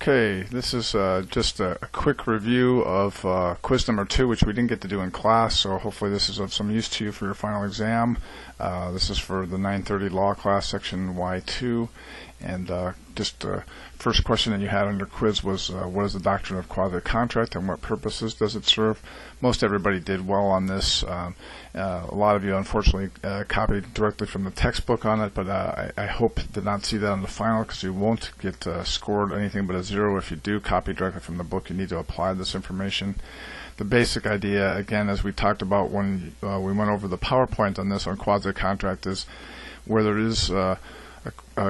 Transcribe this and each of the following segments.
Okay, this is just a quick review of quiz number 2, which we didn't get to do in class, so hopefully this is of some use to you for your final exam. This is for the 930 law class, section Y2, and just first question that you had on your quiz was what is the doctrine of quasi-contract and what purposes does it serve? Most everybody did well on this. A lot of you unfortunately copied directly from the textbook on it, but I hope did not see that on the final, because you won't get scored anything but a 0 if you do copy directly from the book. You need to apply this information. The basic idea, again, as we talked about when we went over the PowerPoint on this on quasi-contract, is where there is a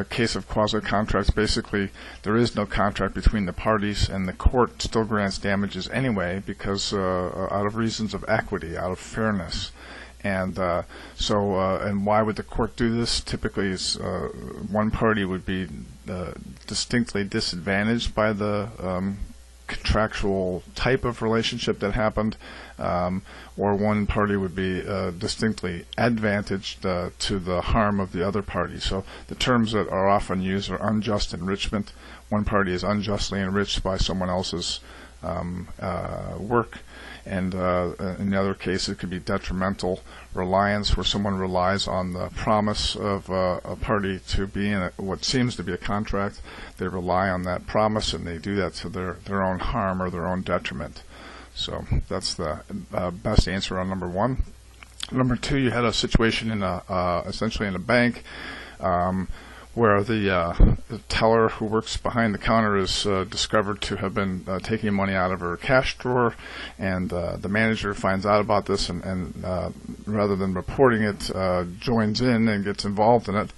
case of quasi-contracts, basically there is no contract between the parties, and the court still grants damages anyway because out of reasons of equity, out of fairness. And and why would the court do this? Typically, is one party would be distinctly disadvantaged by the contractual type of relationship that happened, or one party would be distinctly advantaged to the harm of the other party. So the terms that are often used are unjust enrichment. One party is unjustly enriched by someone else's work, and in the other case it could be detrimental reliance, where someone relies on the promise of a party to be in what seems to be a contract. They rely on that promise, and they do that to their own harm or their own detriment. So that's the best answer on number 1. Number 2, you had a situation in essentially in a bank where the teller who works behind the counter is discovered to have been taking money out of her cash drawer, and the manager finds out about this, and rather than reporting it, joins in and gets involved in it.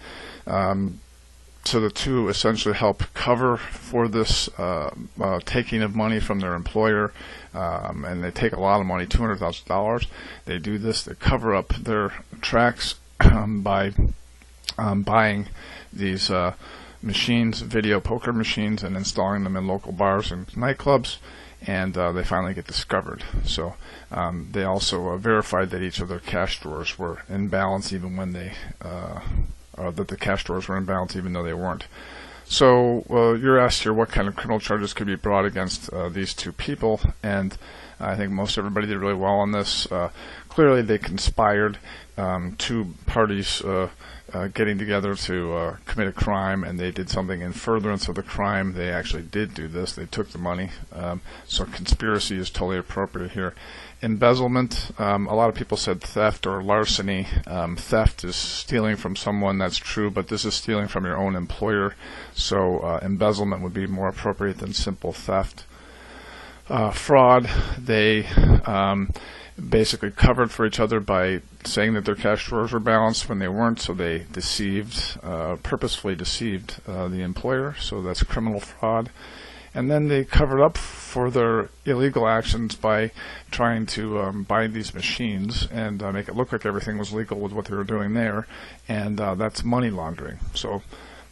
So the two essentially help cover for this taking of money from their employer, and they take a lot of money, $200,000. They do this, they cover up their tracks by buying these machines, video poker machines, and installing them in local bars and nightclubs, and they finally get discovered. So they also verified that each of their cash drawers were in balance, even when they that the cash drawers were in balance even though they weren't. So you're asked here what kind of criminal charges could be brought against these two people, and I think most everybody did really well on this. Clearly they conspired, two parties getting together to commit a crime, and they did something in furtherance of the crime. They actually did do this. They took the money. So conspiracy is totally appropriate here. Embezzlement, a lot of people said theft or larceny. Theft is stealing from someone, that's true, but this is stealing from your own employer. So embezzlement would be more appropriate than simple theft. Fraud, they basically covered for each other by saying that their cash drawers were balanced when they weren't, so they deceived, purposefully deceived the employer, so that's criminal fraud. And then they covered up for their illegal actions by trying to buy these machines and make it look like everything was legal with what they were doing there, and that's money laundering. So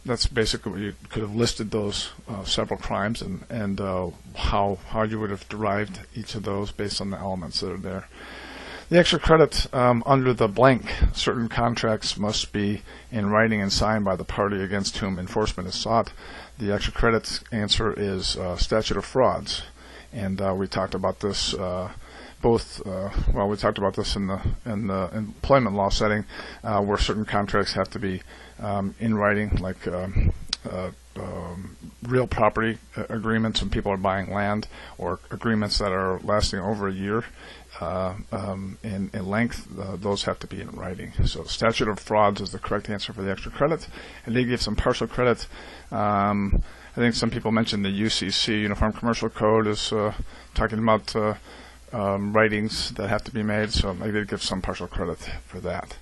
that's basically, you could have listed those several crimes and how you would have derived each of those based on the elements that are there. The extra credit, under the blank, certain contracts must be in writing and signed by the party against whom enforcement is sought. The extra credit answer is Statute of Frauds, and we talked about this we talked about this in the employment law setting, where certain contracts have to be in writing, like real property agreements when people are buying land, or agreements that are lasting over a year in length. Those have to be in writing. So Statute of Frauds is the correct answer for the extra credit. And they give some partial credit. I think some people mentioned the UCC, Uniform Commercial Code, is talking about writings that have to be made, so maybe they give some partial credit for that.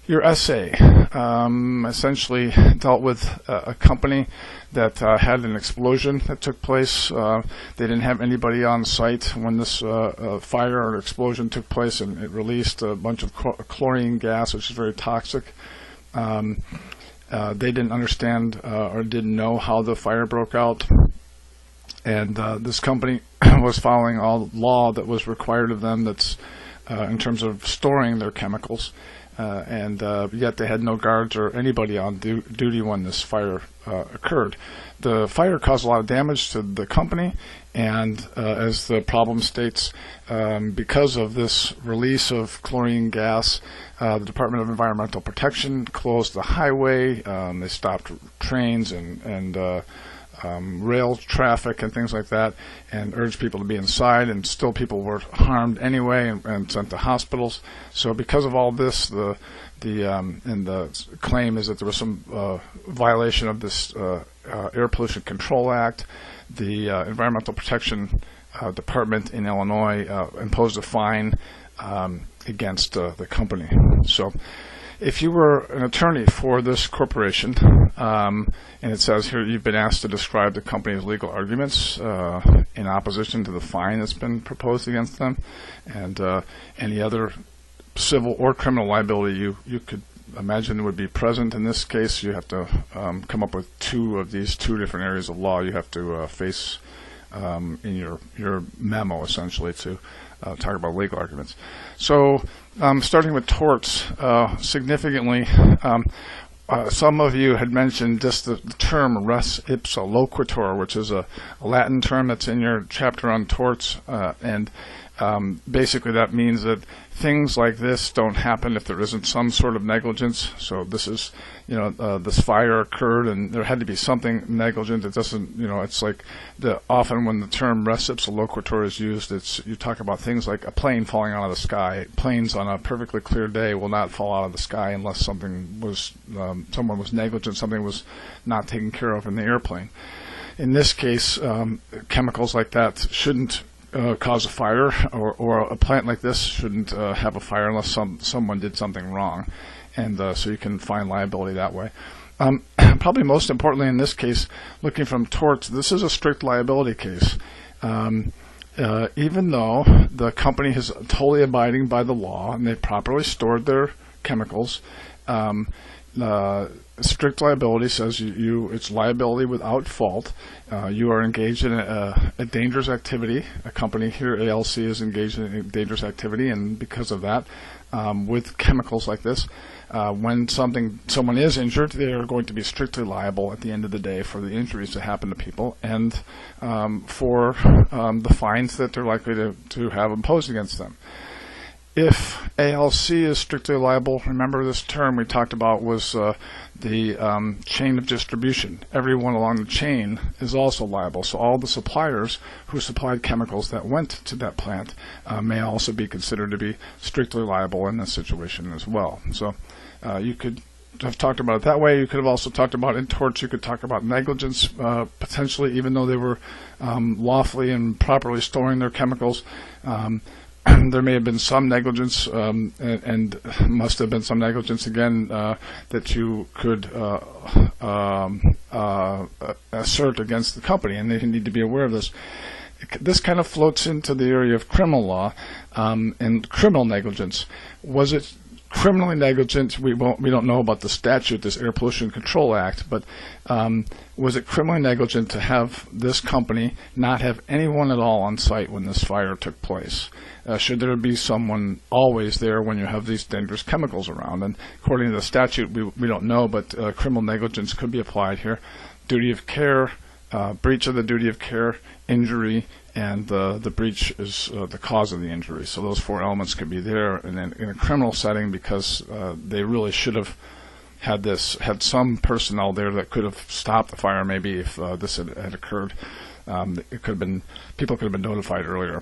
Your essay essentially dealt with a company that had an explosion that took place. They didn't have anybody on site when this fire or explosion took place, and it released a bunch of chlorine gas, which is very toxic. They didn't understand or didn't know how the fire broke out, and this company was following all law that was required of them, that's in terms of storing their chemicals. and yet they had no guards or anybody on duty when this fire occurred. The fire caused a lot of damage to the company, and as the problem states, because of this release of chlorine gas, the Department of Environmental Protection closed the highway. They stopped trains and rail traffic and things like that, and urged people to be inside, and still people were harmed anyway and sent to hospitals. So because of all this, the claim is that there was some violation of this Air Pollution Control Act. The Environmental Protection Department in Illinois imposed a fine against the company. So if you were an attorney for this corporation, and it says here you've been asked to describe the company's legal arguments in opposition to the fine that's been proposed against them, and any other civil or criminal liability you could imagine would be present in this case, you have to come up with two of these two different areas of law you have to face in your memo, essentially, to talk about legal arguments. So starting with torts, significantly, some of you had mentioned just the term res ipsa loquitur, which is a Latin term that's in your chapter on torts, and basically that means that things like this don't happen if there isn't some sort of negligence. So this is, this fire occurred and there had to be something negligent. It doesn't, it's like often when the term res ipsa loquitur is used, you talk about things like a plane falling out of the sky. Planes on a perfectly clear day will not fall out of the sky unless someone was negligent, something was not taken care of in the airplane. In this case, chemicals like that shouldn't cause a fire, or a plant like this shouldn't have a fire unless someone did something wrong, and so you can find liability that way. Probably most importantly in this case, looking from torts, this is a strict liability case. Even though the company is totally abiding by the law and they properly stored their chemicals, strict liability says it's liability without fault. You are engaged in a dangerous activity. A company here, ALC, is engaged in a dangerous activity, and because of that, with chemicals like this, when someone is injured, they are going to be strictly liable at the end of the day for the injuries that happen to people, and for the fines that they're likely to have imposed against them. If ALC is strictly liable, remember this term we talked about was the chain of distribution. Everyone along the chain is also liable. So all the suppliers who supplied chemicals that went to that plant may also be considered to be strictly liable in this situation as well. So you could have talked about it that way. You could have also talked about in torts, you could talk about negligence, potentially, even though they were lawfully and properly storing their chemicals. There may have been some negligence, and must have been some negligence again that you could assert against the company, and they need to be aware of this. This kind of floats into the area of criminal law and criminal negligence. Was it criminally negligent? We don't know about the statute, this Air Pollution Control Act, but was it criminally negligent to have this company not have anyone at all on site when this fire took place? Should there be someone always there when you have these dangerous chemicals around? And according to the statute, we don't know, but criminal negligence could be applied here. Duty of care, breach of the duty of care, injury, and the breach is the cause of the injury. So those four elements could be there. And then in a criminal setting, because they really should have had some personnel there that could have stopped the fire, maybe if this had occurred. It could have been, people could have been notified earlier.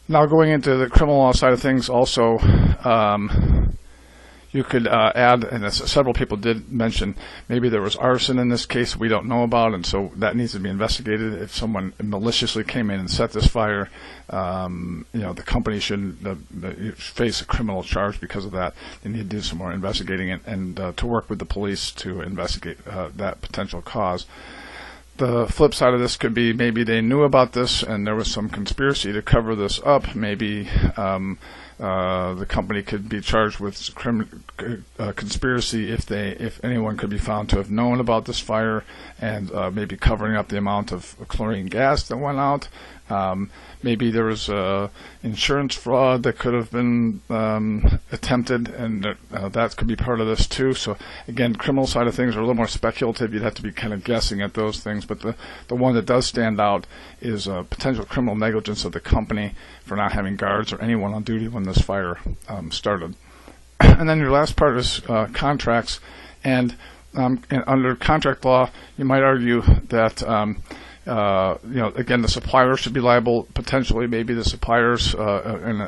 Now going into the criminal law side of things, also you could add, and several people did mention, maybe there was arson in this case we don't know about, and so that needs to be investigated. If someone maliciously came in and set this fire, the company shouldn't face a criminal charge because of that. They need to do some more investigating and to work with the police to investigate that potential cause. The flip side of this could be maybe they knew about this and there was some conspiracy to cover this up. Maybe the company could be charged with conspiracy if anyone could be found to have known about this fire and maybe covering up the amount of chlorine gas that went out. Maybe there was insurance fraud that could have been attempted, and that could be part of this too. So again, criminal side of things are a little more speculative. You'd have to be kind of guessing at those things, but the one that does stand out is potential criminal negligence of the company for not having guards or anyone on duty when this fire started. And then your last part is contracts, and under contract law, you might argue that again, the supplier should be liable. Potentially, maybe the suppliers in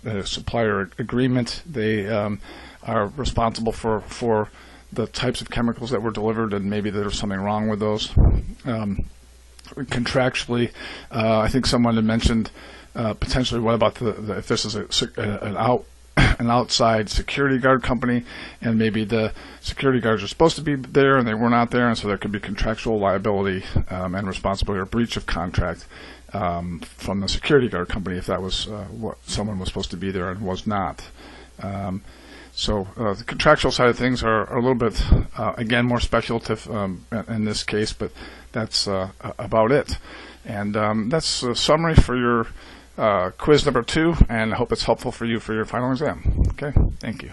a supplier agreement, they are responsible for the types of chemicals that were delivered, and maybe there's something wrong with those. Contractually, I think someone had mentioned potentially, what about if this is an outside security guard company, and maybe the security guards are supposed to be there and they were not there, and so there could be contractual liability and responsibility or breach of contract from the security guard company if that was what someone was supposed to be there and was not. So the contractual side of things are a little bit, again, more speculative in this case, but that's about it. And that's a summary for your quiz number 2, and I hope it's helpful for you for your final exam. Okay, thank you.